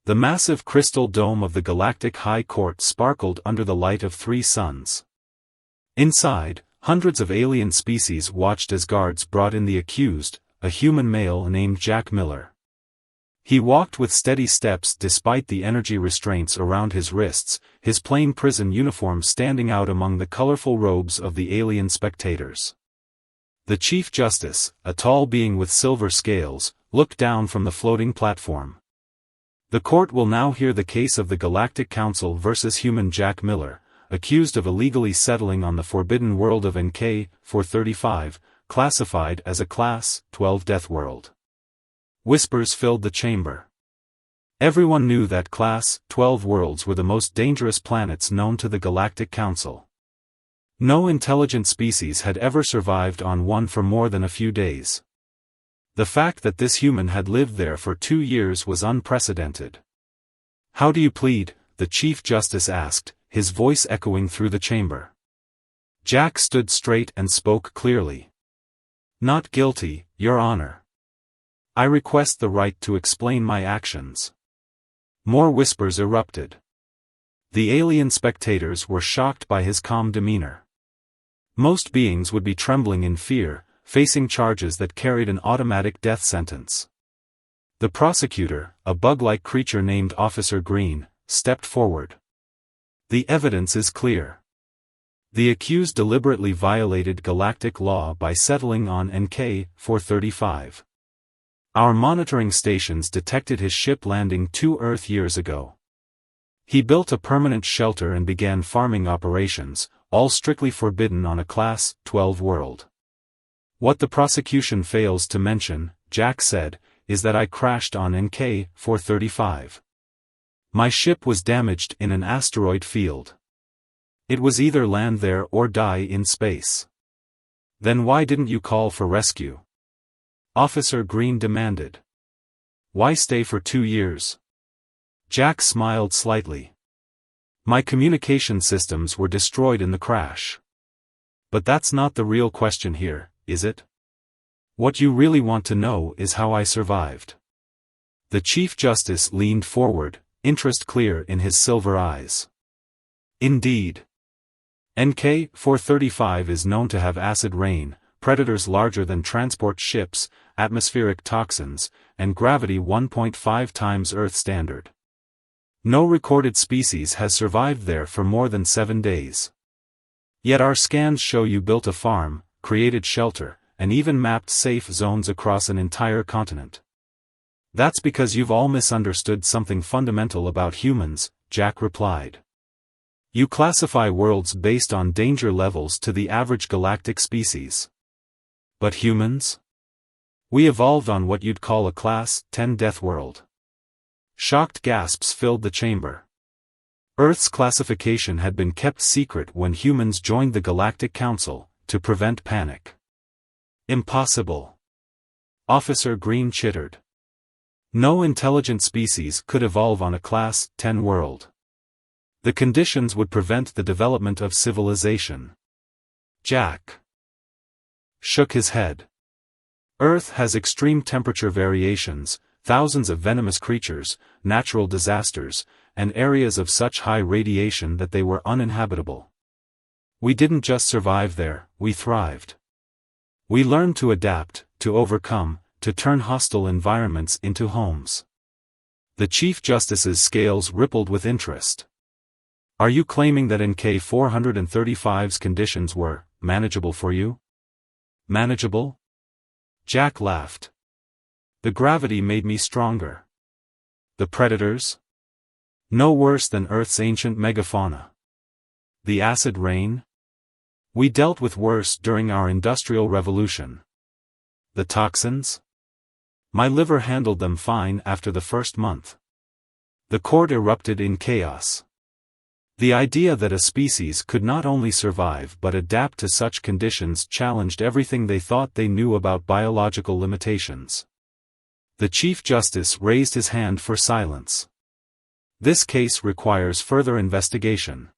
The massive crystal dome of the Galactic High Court sparkled under the light of 3 suns. Inside, hundreds of alien species watched as guards brought in the accused, a human male named Jack Miller. He walked with steady steps despite the energy restraints around his wrists, his plain prison uniform standing out among the colorful robes of the alien spectators. The Chief Justice, a tall being with silver scales, looked down from the floating platform. The court will now hear the case of the Galactic Council versus human Jack Miller, accused of illegally settling on the forbidden world of NK-435, classified as a Class 12 Deathworld. Whispers filled the chamber. Everyone knew that Class 12 worlds were the most dangerous planets known to the Galactic Council. No intelligent species had ever survived on one for more than a few days. The fact that this human had lived there for 2 years was unprecedented. "How do you plead?" the Chief Justice asked, his voice echoing through the chamber. Jack stood straight and spoke clearly. "Not guilty, Your Honor. I request the right to explain my actions." More whispers erupted. The alien spectators were shocked by his calm demeanor. Most beings would be trembling in fear, facing charges that carried an automatic death sentence. The prosecutor, a bug-like creature named Officer Green, stepped forward. "The evidence is clear. The accused deliberately violated galactic law by settling on NK-435. Our monitoring stations detected his ship landing 2 Earth years ago. He built a permanent shelter and began farming operations, all strictly forbidden on a Class 12 world. What the prosecution fails to mention," Jack said, "is that I crashed on NK-435. My ship was damaged in an asteroid field. It was either land there or die in space." "Then why didn't you call for rescue?" Officer Green demanded. "Why stay for 2 years?" Jack smiled slightly. "My communication systems were destroyed in the crash. But that's not the real question here, is it? What you really want to know is how I survived." The Chief Justice leaned forward, interest clear in his silver eyes. "Indeed. NK-435 is known to have acid rain, predators larger than transport ships, atmospheric toxins, and gravity 1.5 times Earth standard. No recorded species has survived there for more than 7 days. Yet our scans show you built a farm, created shelter, and even mapped safe zones across an entire continent. That's because you've all misunderstood something fundamental about humans," Jack replied. "You classify worlds based on danger levels to the average galactic species. But humans? We evolved on what you'd call a Class 10 death world." Shocked gasps filled the chamber. Earth's classification had been kept secret when humans joined the Galactic Council, to prevent panic. "Impossible." Officer Green chittered. "No intelligent species could evolve on a Class 10 world. The conditions would prevent the development of civilization." Jack shook his head. "Earth has extreme temperature variations, thousands of venomous creatures, natural disasters, and areas of such high radiation that they were uninhabitable. We didn't just survive there, we thrived. We learned to adapt, to overcome, to turn hostile environments into homes." The Chief Justice's scales rippled with interest. "Are you claiming that NK-435's conditions were manageable for you?" "Manageable?" Jack laughed. "The gravity made me stronger. The predators? No worse than Earth's ancient megafauna. The acid rain? We dealt with worse during our Industrial Revolution. The toxins? My liver handled them fine after the first month." The court erupted in chaos. The idea that a species could not only survive but adapt to such conditions challenged everything they thought they knew about biological limitations. The Chief Justice raised his hand for silence. "This case requires further investigation.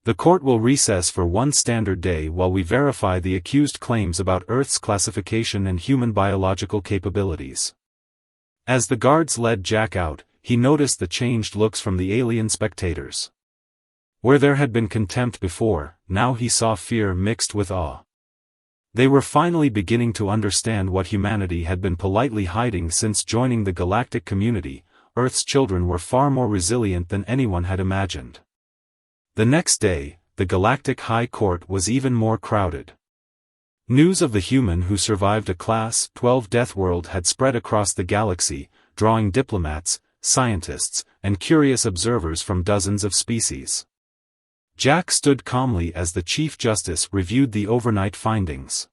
The court will recess for 1 standard day while we verify the accused claims about Earth's classification and human biological capabilities." As the guards led Jack out, he noticed the changed looks from the alien spectators. Where there had been contempt before, now he saw fear mixed with awe. They were finally beginning to understand what humanity had been politely hiding since joining the galactic community. Earth's children were far more resilient than anyone had imagined. The next day, the Galactic High Court was even more crowded. News of the human who survived a Class 12 Deathworld had spread across the galaxy, drawing diplomats, scientists, and curious observers from dozens of species. Jack stood calmly as the Chief Justice reviewed the overnight findings.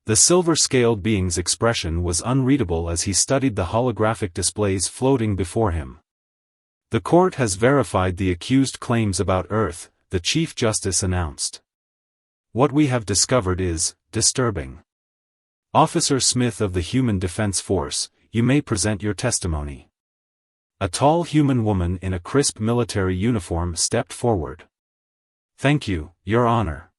The silver-scaled being's expression was unreadable as he studied the holographic displays floating before him. The court has verified the accused claims about Earth, the Chief Justice announced. What we have discovered is disturbing. Officer Smith of the Human Defense Force, you may present your testimony. A tall human woman in a crisp military uniform stepped forward. Thank you, Your Honor.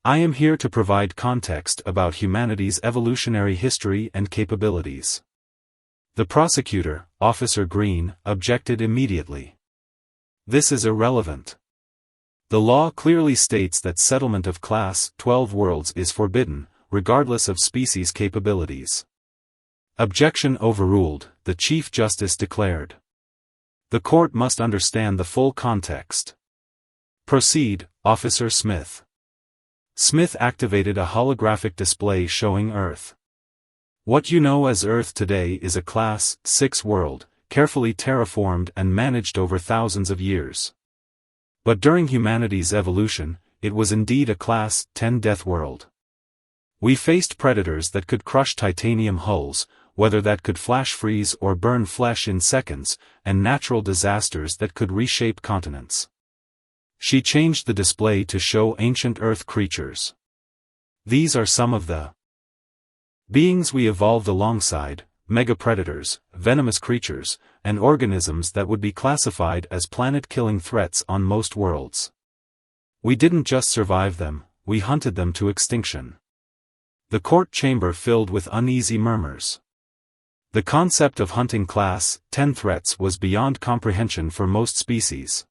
I am here to provide context about humanity's evolutionary history and capabilities. The prosecutor, Officer Green, objected immediately. This is irrelevant. The law clearly states that settlement of Class 12 worlds is forbidden, regardless of species capabilities. Objection overruled, the Chief Justice declared. The court must understand the full context. Proceed, Officer Smith. Smith activated a holographic display showing Earth. What you know as Earth today is a Class 6 world, carefully terraformed and managed over thousands of years. But during humanity's evolution, it was indeed a Class 10 death world. We faced predators that could crush titanium hulls, weather that could flash freeze or burn flesh in seconds, and natural disasters that could reshape continents. She changed the display to show ancient Earth creatures. These are some of the beings we evolved alongside: megapredators, venomous creatures, and organisms that would be classified as planet-killing threats on most worlds. We didn't just survive them, we hunted them to extinction. The court chamber filled with uneasy murmurs. The concept of hunting Class 10 threats was beyond comprehension for most species.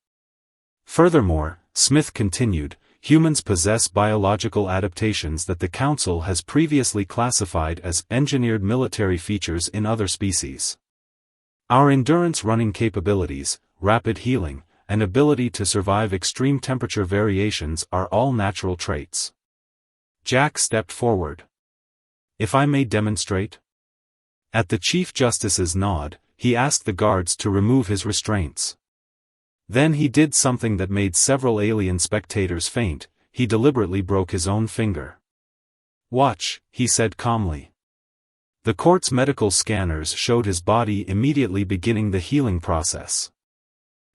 Furthermore, Smith continued, humans possess biological adaptations that the Council has previously classified as engineered military features in other species. Our endurance running capabilities, rapid healing, and ability to survive extreme temperature variations are all natural traits. Jack stepped forward. If I may demonstrate? At the Chief Justice's nod, he asked the guards to remove his restraints. Then he did something that made several alien spectators faint. He deliberately broke his own finger. Watch, he said calmly. The court's medical scanners showed his body immediately beginning the healing process.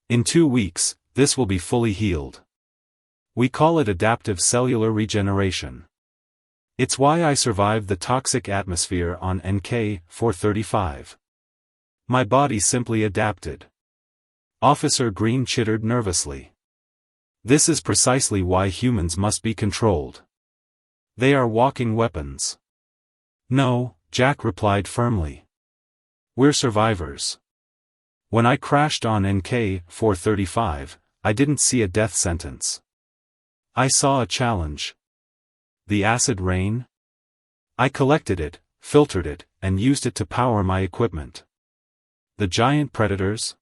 In 2 weeks, this will be fully healed. We call it adaptive cellular regeneration. It's why I survived the toxic atmosphere on NK-435. My body simply adapted. Officer Green chittered nervously. This is precisely why humans must be controlled. They are walking weapons. No, Jack replied firmly. We're survivors. When I crashed on NK-435, I didn't see a death sentence. I saw a challenge. The acid rain? I collected it, filtered it, and used it to power my equipment. The giant predators?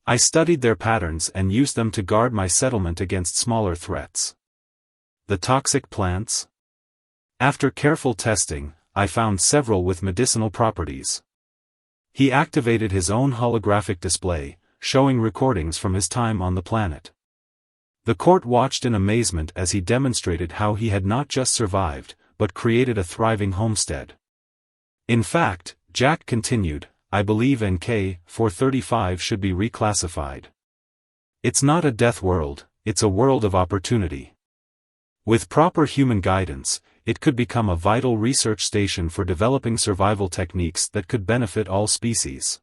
I studied their patterns and used them to guard my settlement against smaller threats. The toxic plants? After careful testing, I found several with medicinal properties. He activated his own holographic display, showing recordings from his time on the planet. The court watched in amazement as he demonstrated how he had not just survived, but created a thriving homestead. In fact, Jack continued, I believe NK-435 should be reclassified. It's not a death world, it's a world of opportunity. With proper human guidance, it could become a vital research station for developing survival techniques that could benefit all species.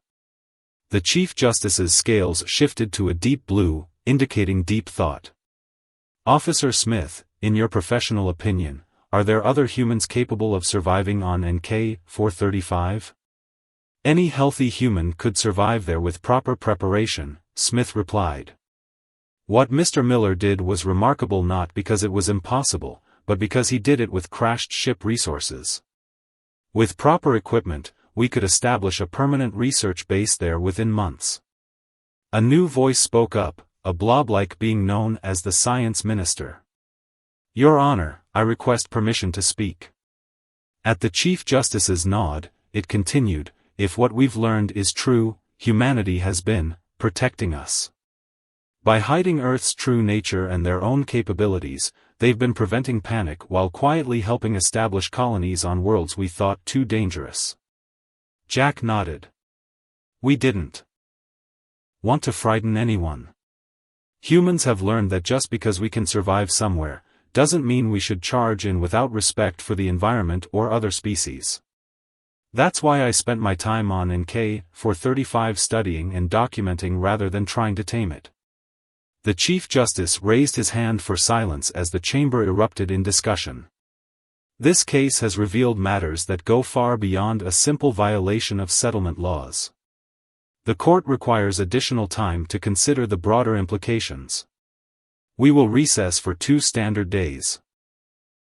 The Chief Justice's scales shifted to a deep blue, indicating deep thought. Officer Smith, in your professional opinion, are there other humans capable of surviving on NK-435? Any healthy human could survive there with proper preparation, Smith replied. What Mr. Miller did was remarkable not because it was impossible, but because he did it with crashed ship resources. With proper equipment, we could establish a permanent research base there within months. A new voice spoke up, a blob-like being known as the Science Minister. Your Honor, I request permission to speak. At the Chief Justice's nod, it continued, if what we've learned is true, humanity has been protecting us. By hiding Earth's true nature and their own capabilities, they've been preventing panic while quietly helping establish colonies on worlds we thought too dangerous. Jack nodded. We didn't want to frighten anyone. Humans have learned that just because we can survive somewhere, doesn't mean we should charge in without respect for the environment or other species. That's why I spent my time on NK-435 studying and documenting rather than trying to tame it. The Chief Justice raised his hand for silence as the chamber erupted in discussion. This case has revealed matters that go far beyond a simple violation of settlement laws. The court requires additional time to consider the broader implications. We will recess for 2 standard days.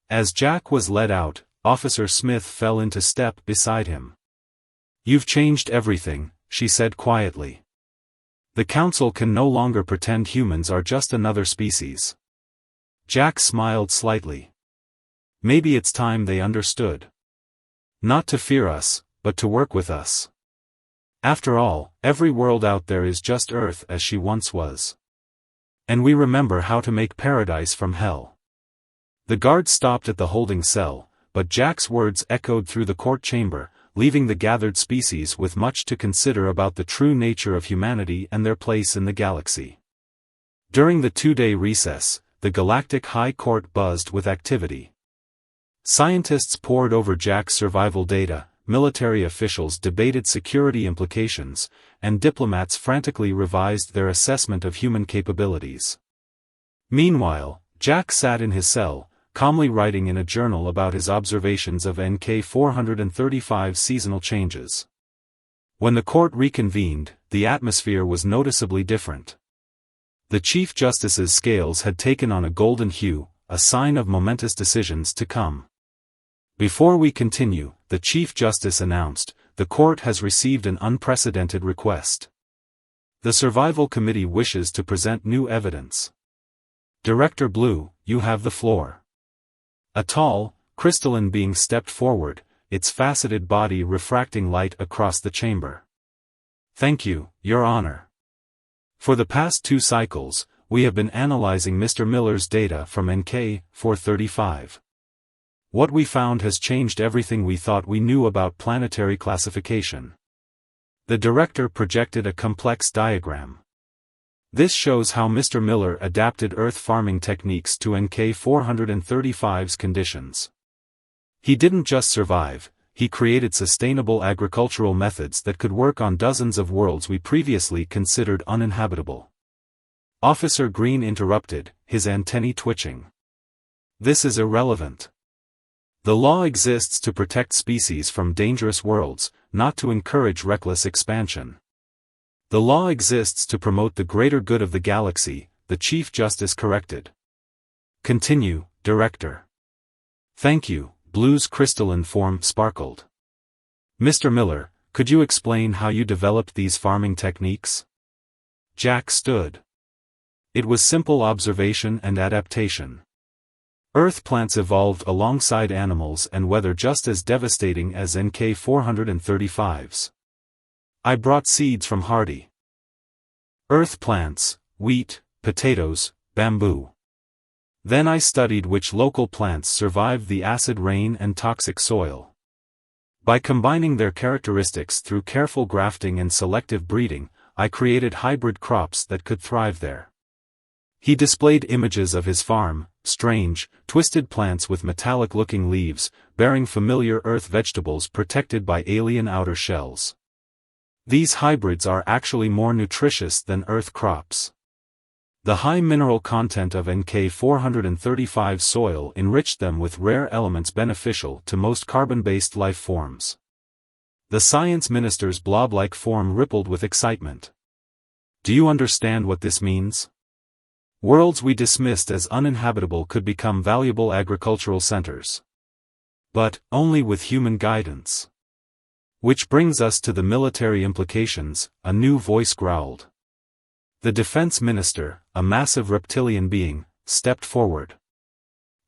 As Jack was led out, Officer Smith fell into step beside him. You've changed everything, she said quietly. The Council can no longer pretend humans are just another species. Jack smiled slightly. Maybe it's time they understood. Not to fear us, but to work with us. After all, every world out there is just Earth as she once was. And we remember how to make paradise from hell. The guard stopped at the holding cell, but Jack's words echoed through the court chamber, leaving the gathered species with much to consider about the true nature of humanity and their place in the galaxy. During the 2-day recess, the Galactic High Court buzzed with activity. Scientists pored over Jack's survival data, military officials debated security implications, and diplomats frantically revised their assessment of human capabilities. Meanwhile, Jack sat in his cell, calmly writing in a journal about his observations of NK-435 seasonal changes. When the court reconvened, the atmosphere was noticeably different. The Chief Justice's scales had taken on a golden hue, a sign of momentous decisions to come. Before we continue, the Chief Justice announced, the court has received an unprecedented request. The Survival Committee wishes to present new evidence. Director Blue, you have the floor. A tall, crystalline being stepped forward, its faceted body refracting light across the chamber. Thank you, Your Honor. For the past 2 cycles, we have been analyzing Mr. Miller's data from NK-435. What we found has changed everything we thought we knew about planetary classification. The director projected a complex diagram. This shows how Mr. Miller adapted Earth farming techniques to NK-435's conditions. He didn't just survive, he created sustainable agricultural methods that could work on dozens of worlds we previously considered uninhabitable. Officer Green interrupted, his antennae twitching. This is irrelevant. The law exists to protect species from dangerous worlds, not to encourage reckless expansion. The law exists to promote the greater good of the galaxy, the Chief Justice corrected. Continue, Director. Thank you, Blue's crystalline form sparkled. Mr. Miller, could you explain how you developed these farming techniques? Jack stood. It was simple observation and adaptation. Earth plants evolved alongside animals and weather just as devastating as NK-435's. I brought seeds from hardy Earth plants, wheat, potatoes, bamboo. Then I studied which local plants survived the acid rain and toxic soil. By combining their characteristics through careful grafting and selective breeding, I created hybrid crops that could thrive there. He displayed images of his farm, strange, twisted plants with metallic-looking leaves, bearing familiar Earth vegetables protected by alien outer shells. These hybrids are actually more nutritious than Earth crops. The high mineral content of NK-435 soil enriched them with rare elements beneficial to most carbon-based life forms. The science minister's blob-like form rippled with excitement. Do you understand what this means? Worlds we dismissed as uninhabitable could become valuable agricultural centers. But, only with human guidance. Which brings us to the military implications, a new voice growled. The defense minister, a massive reptilian being, stepped forward.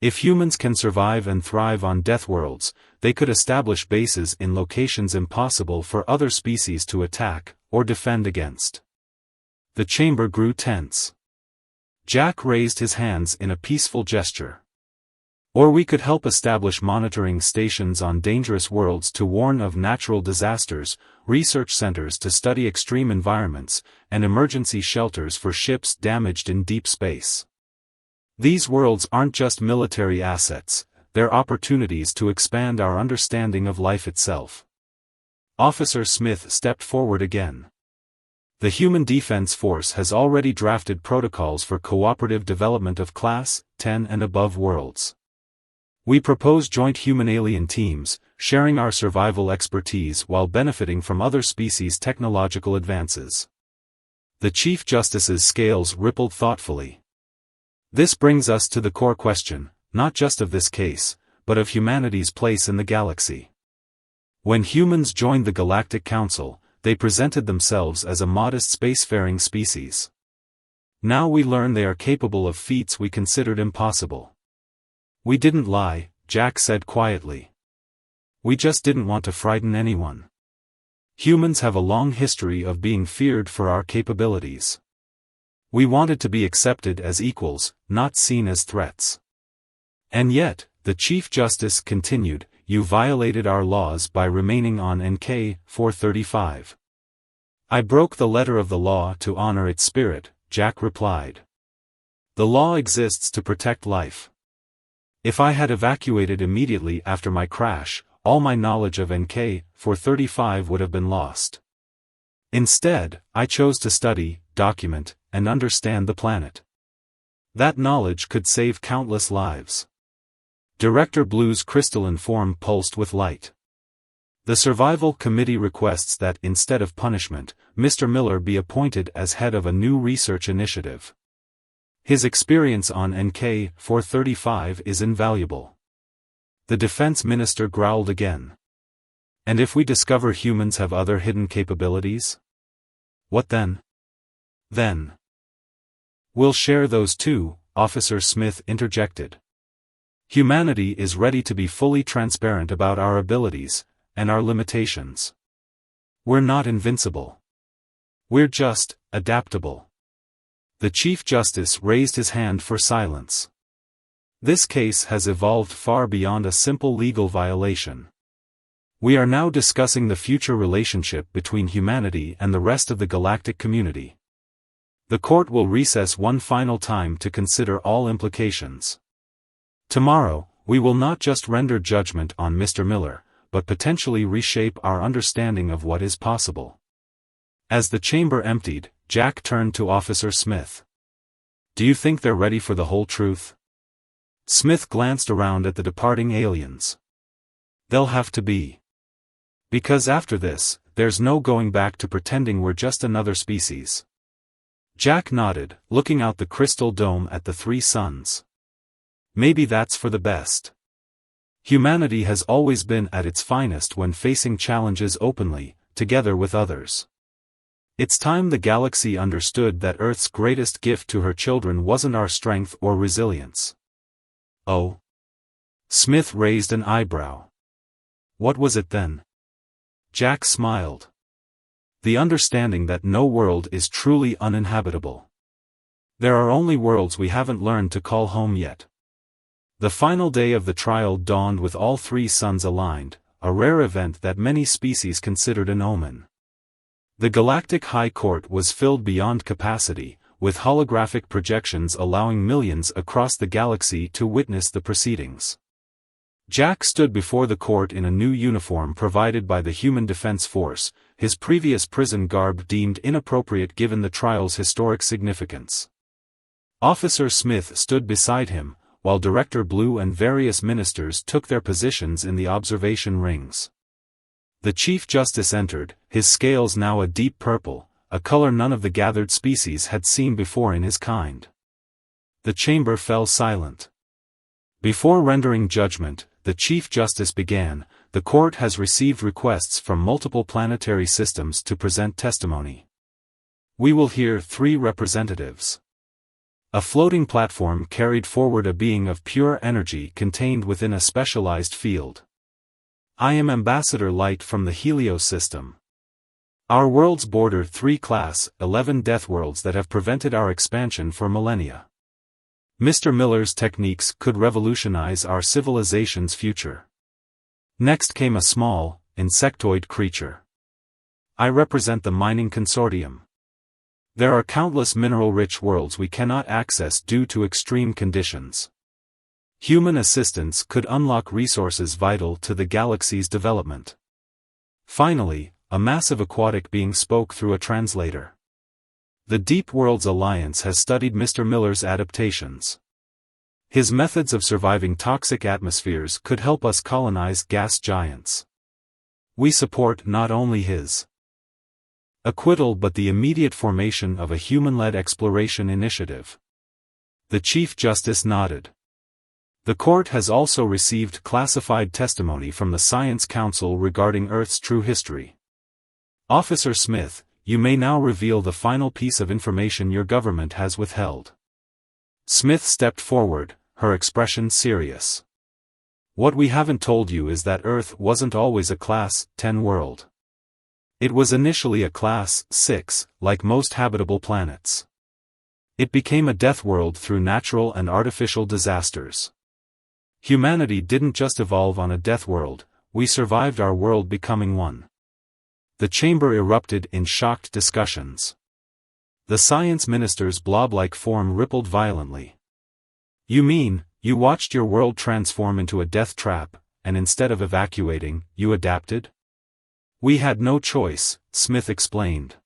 If humans can survive and thrive on Deathworlds, they could establish bases in locations impossible for other species to attack, or defend against. The chamber grew tense. Jack raised his hands in a peaceful gesture. Or we could help establish monitoring stations on dangerous worlds to warn of natural disasters, research centers to study extreme environments, and emergency shelters for ships damaged in deep space. These worlds aren't just military assets, they're opportunities to expand our understanding of life itself. Officer Smith stepped forward again. The Human Defense Force has already drafted protocols for cooperative development of Class 10 and above worlds. We propose joint human-alien teams, sharing our survival expertise while benefiting from other species' technological advances. The Chief Justice's scales rippled thoughtfully. This brings us to the core question, not just of this case, but of humanity's place in the galaxy. When humans joined the Galactic Council, they presented themselves as a modest spacefaring species. Now we learn they are capable of feats we considered impossible. We didn't lie, Jack said quietly. We just didn't want to frighten anyone. Humans have a long history of being feared for our capabilities. We wanted to be accepted as equals, not seen as threats. And yet, the Chief Justice continued, you violated our laws by remaining on NK 435. I broke the letter of the law to honor its spirit, Jack replied. The law exists to protect life. If I had evacuated immediately after my crash, all my knowledge of NK 435 would have been lost. Instead, I chose to study, document, and understand the planet. That knowledge could save countless lives. Director Blue's crystalline form pulsed with light. The Survival Committee requests that instead of punishment, Mr. Miller be appointed as head of a new research initiative. His experience on NK 435 is invaluable. The defense minister growled again. And if we discover humans have other hidden capabilities? What then? Then. We'll share those too, Officer Smith interjected. Humanity is ready to be fully transparent about our abilities, and our limitations. We're not invincible. We're just adaptable. The Chief Justice raised his hand for silence. This case has evolved far beyond a simple legal violation. We are now discussing the future relationship between humanity and the rest of the galactic community. The court will recess one final time to consider all implications. Tomorrow, we will not just render judgment on Mr. Miller, but potentially reshape our understanding of what is possible. As the chamber emptied, Jack turned to Officer Smith. Do you think they're ready for the whole truth? Smith glanced around at the departing aliens. They'll have to be. Because after this, there's no going back to pretending we're just another species. Jack nodded, looking out the crystal dome at the three suns. Maybe that's for the best. Humanity has always been at its finest when facing challenges openly, together with others. It's time the galaxy understood that Earth's greatest gift to her children wasn't our strength or resilience. Oh? Smith raised an eyebrow. What was it then? Jack smiled. The understanding that no world is truly uninhabitable. There are only worlds we haven't learned to call home yet. The final day of the trial dawned with all three suns aligned, a rare event that many species considered an omen. The Galactic High Court was filled beyond capacity, with holographic projections allowing millions across the galaxy to witness the proceedings. Jack stood before the court in a new uniform provided by the Human Defense Force, his previous prison garb deemed inappropriate given the trial's historic significance. Officer Smith stood beside him, while Director Blue and various ministers took their positions in the observation rings. The Chief Justice entered, his scales now a deep purple, a color none of the gathered species had seen before in his kind. The chamber fell silent. Before rendering judgment, the Chief Justice began, "The court has received requests from multiple planetary systems to present testimony. We will hear 3 representatives." A floating platform carried forward a being of pure energy contained within a specialized field. "I am Ambassador Light from the Helios system. Our worlds border 3 Class 11 Deathworlds that have prevented our expansion for millennia. Mr. Miller's techniques could revolutionize our civilization's future." Next came a small, insectoid creature. "I represent the mining consortium. There are countless mineral-rich worlds we cannot access due to extreme conditions. Human assistance could unlock resources vital to the galaxy's development." Finally, a massive aquatic being spoke through a translator. "The Deep Worlds Alliance has studied Mr. Miller's adaptations. His methods of surviving toxic atmospheres could help us colonize gas giants. We support not only his acquittal but the immediate formation of a human-led exploration initiative." The Chief Justice nodded. "The court has also received classified testimony from the Science Council regarding Earth's true history. Officer Smith, you may now reveal the final piece of information your government has withheld." Smith stepped forward, her expression serious. "What we haven't told you is that Earth wasn't always a Class 10 world. It was initially a Class 6, like most habitable planets. It became a death world through natural and artificial disasters. Humanity didn't just evolve on a death world, we survived our world becoming one." The chamber erupted in shocked discussions. The science minister's blob-like form rippled violently. "You mean, you watched your world transform into a death trap, and instead of evacuating, you adapted?" "We had no choice," Smith explained.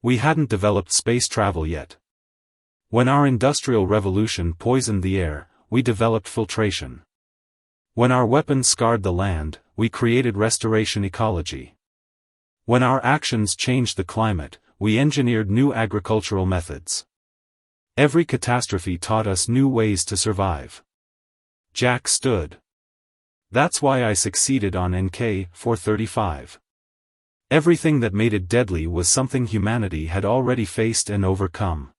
"We hadn't developed space travel yet. When our industrial revolution poisoned the air, we developed filtration. When our weapons scarred the land, we created restoration ecology. When our actions changed the climate, we engineered new agricultural methods. Every catastrophe taught us new ways to survive." Jack stood. "That's why I succeeded on NK-435. Everything that made it deadly was something humanity had already faced and overcome.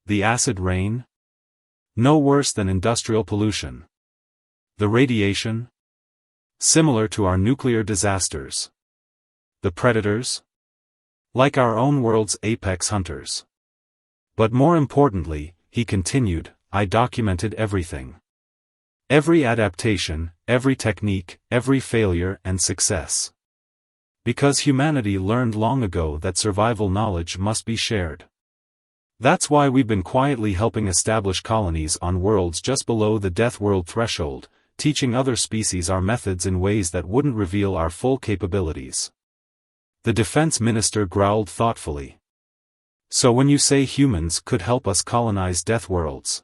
The acid rain? No worse than industrial pollution. The radiation? Similar to our nuclear disasters. The predators? Like our own world's apex hunters. But more importantly," he continued, "I documented everything. Every adaptation, every technique, every failure and success. Because humanity learned long ago that survival knowledge must be shared. That's why we've been quietly helping establish colonies on worlds just below the death world threshold, teaching other species our methods in ways that wouldn't reveal our full capabilities." The defense minister growled thoughtfully. "So when you say humans could help us colonize death worlds?"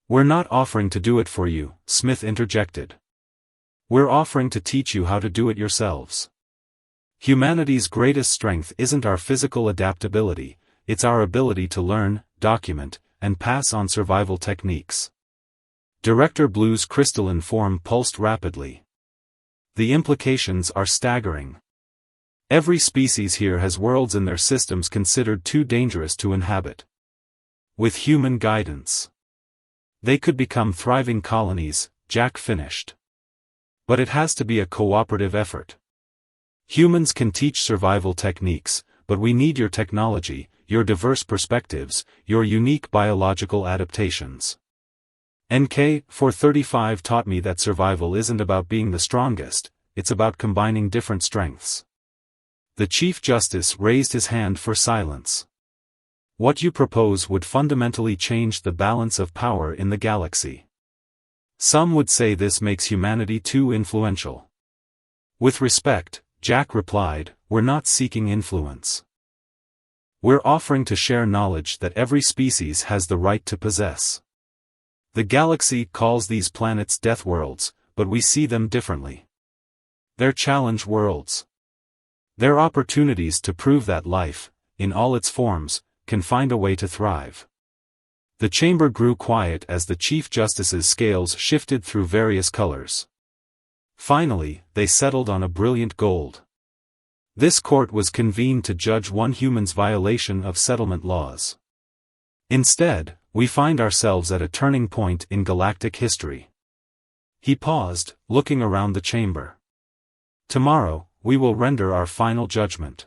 "We're not offering to do it for you," Smith interjected. "We're offering to teach you how to do it yourselves. Humanity's greatest strength isn't our physical adaptability, it's our ability to learn, document, and pass on survival techniques." Director Blue's crystalline form pulsed rapidly. "The implications are staggering. Every species here has worlds in their systems considered too dangerous to inhabit. With human guidance, they could become thriving colonies," Jack finished. "But it has to be a cooperative effort. Humans can teach survival techniques, but we need your technology, your diverse perspectives, your unique biological adaptations. NK-435 taught me that survival isn't about being the strongest, it's about combining different strengths." The Chief Justice raised his hand for silence. "What you propose would fundamentally change the balance of power in the galaxy. Some would say this makes humanity too influential." "With respect," Jack replied, "we're not seeking influence. We're offering to share knowledge that every species has the right to possess. The galaxy calls these planets death worlds, but we see them differently. Their challenge worlds. Their opportunities to prove that life, in all its forms, can find a way to thrive. The chamber grew quiet as the Chief Justice's scales shifted through various colors. Finally, they settled on a brilliant gold. This court was convened to judge one human's violation of settlement laws. Instead, we find ourselves at a turning point in galactic history. He paused, looking around the chamber. Tomorrow, we will render our final judgment.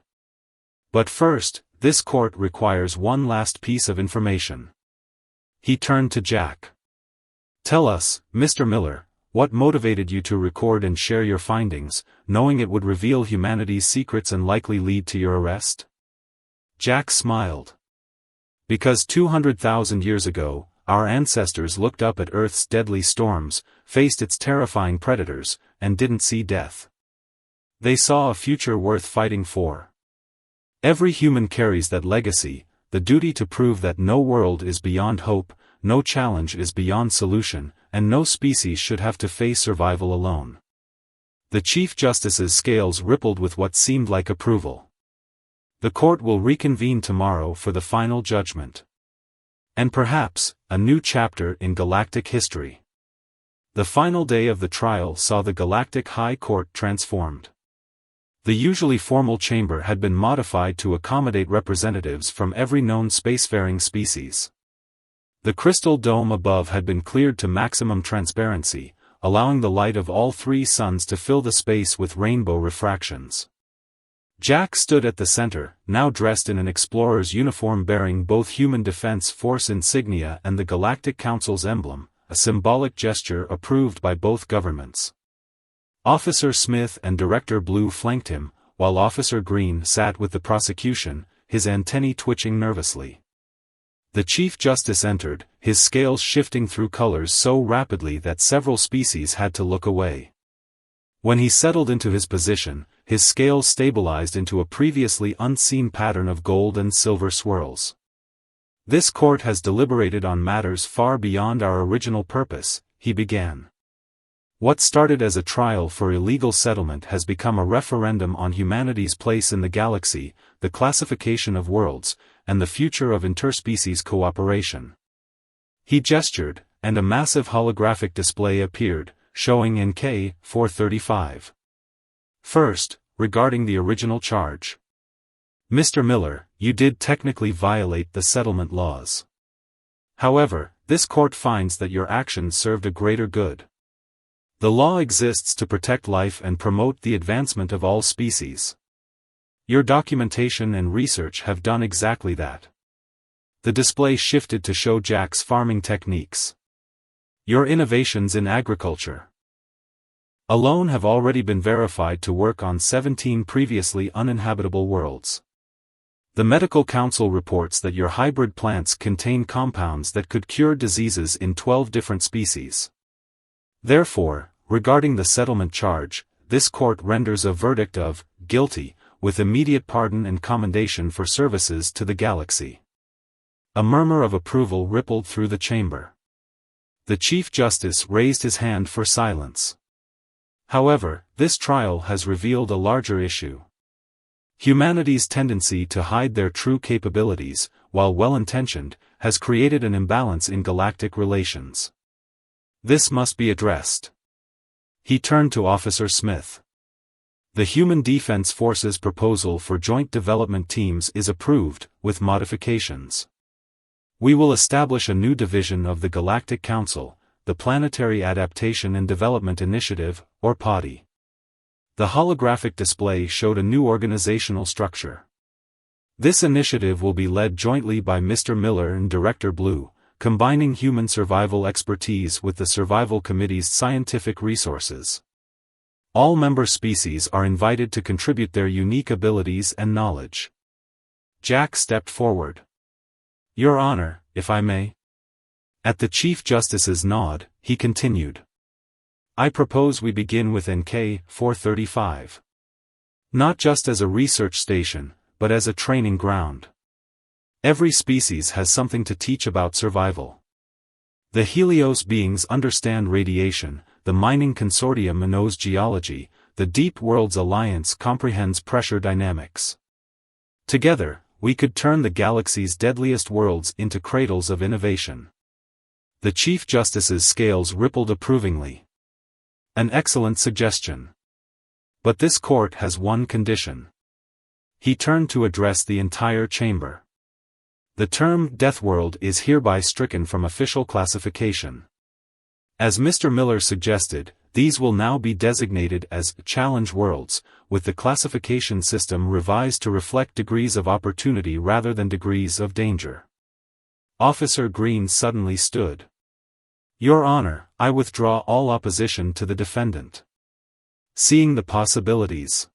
But first, this court requires one last piece of information. He turned to Jack. Tell us, Mr. Miller, what motivated you to record and share your findings, knowing it would reveal humanity's secrets and likely lead to your arrest? Jack smiled. Because 200,000 years ago, our ancestors looked up at Earth's deadly storms, faced its terrifying predators, and didn't see death. They saw a future worth fighting for. Every human carries that legacy, the duty to prove that no world is beyond hope, no challenge is beyond solution, and no species should have to face survival alone. The Chief Justice's scales rippled with what seemed like approval. The court will reconvene tomorrow for the final judgment. And perhaps, a new chapter in galactic history. The final day of the trial saw the Galactic High Court transformed. The usually formal chamber had been modified to accommodate representatives from every known spacefaring species. The crystal dome above had been cleared to maximum transparency, allowing the light of all three suns to fill the space with rainbow refractions. Jack stood at the center, now dressed in an explorer's uniform bearing both Human Defense Force insignia and the Galactic Council's emblem, a symbolic gesture approved by both governments. Officer Smith and Director Blue flanked him, while Officer Green sat with the prosecution, his antennae twitching nervously. The Chief Justice entered, his scales shifting through colors so rapidly that several species had to look away. When he settled into his position, his scales stabilized into a previously unseen pattern of gold and silver swirls. This court has deliberated on matters far beyond our original purpose, he began. What started as a trial for illegal settlement has become a referendum on humanity's place in the galaxy, the classification of worlds, and the future of interspecies cooperation. He gestured, and a massive holographic display appeared, showing NK 435. First, regarding the original charge. Mr. Miller, you did technically violate the settlement laws. However, this court finds that your actions served a greater good. The law exists to protect life and promote the advancement of all species. Your documentation and research have done exactly that. The display shifted to show Jack's farming techniques. Your innovations in agriculture alone have already been verified to work on 17 previously uninhabitable worlds. The Medical Council reports that your hybrid plants contain compounds that could cure diseases in 12 different species. Therefore, regarding the settlement charge, this court renders a verdict of guilty, with immediate pardon and commendation for services to the galaxy. A murmur of approval rippled through the chamber. The Chief Justice raised his hand for silence. However, this trial has revealed a larger issue. Humanity's tendency to hide their true capabilities, while well-intentioned, has created an imbalance in galactic relations. This must be addressed. He turned to Officer Smith. The Human Defense Force's proposal for joint development teams is approved, with modifications. We will establish a new division of the Galactic Council, the Planetary Adaptation and Development Initiative, or PADI. The holographic display showed a new organizational structure. This initiative will be led jointly by Mr. Miller and Director Blue, combining human survival expertise with the Survival Committee's scientific resources. All member species are invited to contribute their unique abilities and knowledge. Jack stepped forward. Your Honor, if I may. At the Chief Justice's nod, he continued. I propose we begin with NK 435. Not just as a research station, but as a training ground. Every species has something to teach about survival. The Helios beings understand radiation, the mining consortium knows geology, the Deep Worlds Alliance comprehends pressure dynamics. Together, we could turn the galaxy's deadliest worlds into cradles of innovation. The Chief Justice's scales rippled approvingly. An excellent suggestion. But this court has one condition. He turned to address the entire chamber. The term Deathworld is hereby stricken from official classification. As Mr. Miller suggested, these will now be designated as challenge worlds, with the classification system revised to reflect degrees of opportunity rather than degrees of danger. Officer Green suddenly stood. Your Honor, I withdraw all opposition to the defendant. Seeing the possibilities,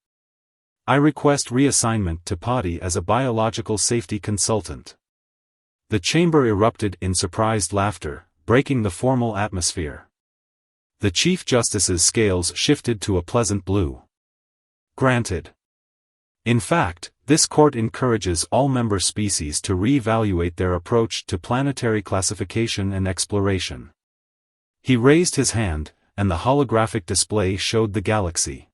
I request reassignment to Potty as a biological safety consultant. The chamber erupted in surprised laughter, breaking the formal atmosphere. The Chief Justice's scales shifted to a pleasant blue. Granted. In fact, this court encourages all member species to re-evaluate their approach to planetary classification and exploration. He raised his hand, and the holographic display showed the galaxy.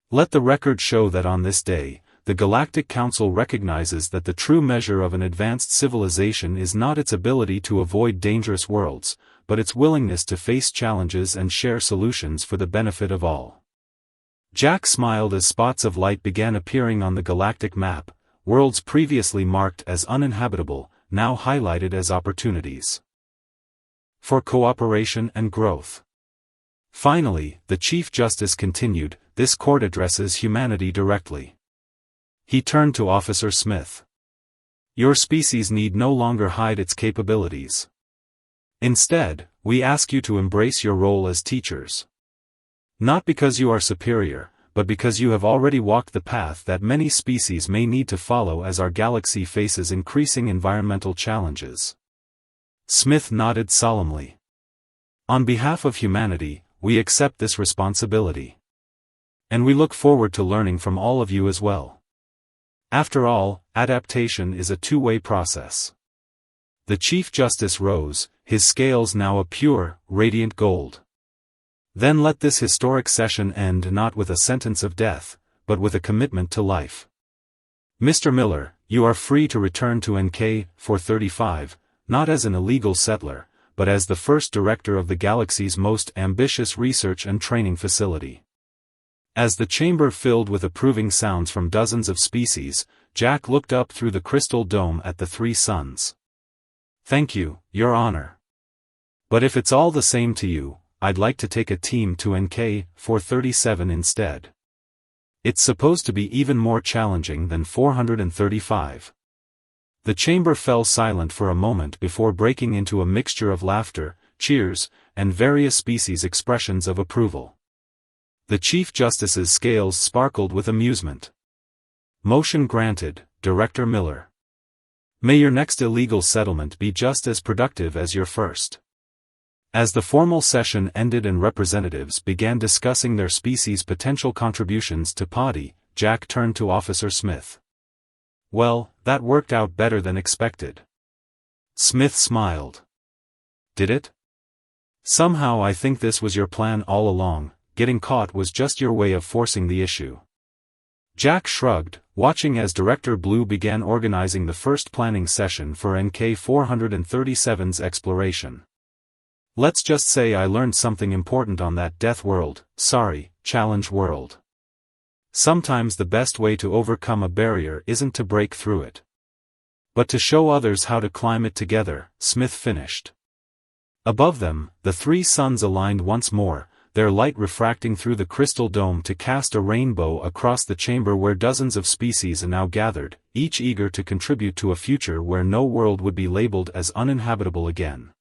Let the record show that on this day, the Galactic Council recognizes that the true measure of an advanced civilization is not its ability to avoid dangerous worlds, but its willingness to face challenges and share solutions for the benefit of all. Jack smiled as spots of light began appearing on the galactic map, worlds previously marked as uninhabitable, now highlighted as opportunities for cooperation and growth. Finally, the Chief Justice continued, this court addresses humanity directly. He turned to Officer Smith. Your species need no longer hide its capabilities. Instead, we ask you to embrace your role as teachers. Not because you are superior, but because you have already walked the path that many species may need to follow as our galaxy faces increasing environmental challenges. Smith nodded solemnly. On behalf of humanity, we accept this responsibility. And we look forward to learning from all of you as well. After all, adaptation is a two-way process. The Chief Justice rose, his scales now a pure, radiant gold. Then let this historic session end not with a sentence of death, but with a commitment to life. Mr. Miller, you are free to return to NK-435, not as an illegal settler, but as the first director of the galaxy's most ambitious research and training facility. As the chamber filled with approving sounds from dozens of species, Jack looked up through the crystal dome at the three suns. Thank you, Your Honor. But if it's all the same to you, I'd like to take a team to NK-437 instead. It's supposed to be even more challenging than 435. The chamber fell silent for a moment before breaking into a mixture of laughter, cheers, and various species expressions of approval. The Chief Justice's scales sparkled with amusement. Motion granted, Director Miller. May your next illegal settlement be just as productive as your first. As the formal session ended and representatives began discussing their species' potential contributions to Potty, Jack turned to Officer Smith. Well, that worked out better than expected. Smith smiled. Did it? Somehow I think this was your plan all along, getting caught was just your way of forcing the issue. Jack shrugged, watching as Director Blue began organizing the first planning session for NK-437's exploration. Let's just say I learned something important on that challenge world. Sometimes the best way to overcome a barrier isn't to break through it, but to show others how to climb it together, Smith finished. Above them, the three suns aligned once more, their light refracting through the crystal dome to cast a rainbow across the chamber where dozens of species are now gathered, each eager to contribute to a future where no world would be labeled as uninhabitable again.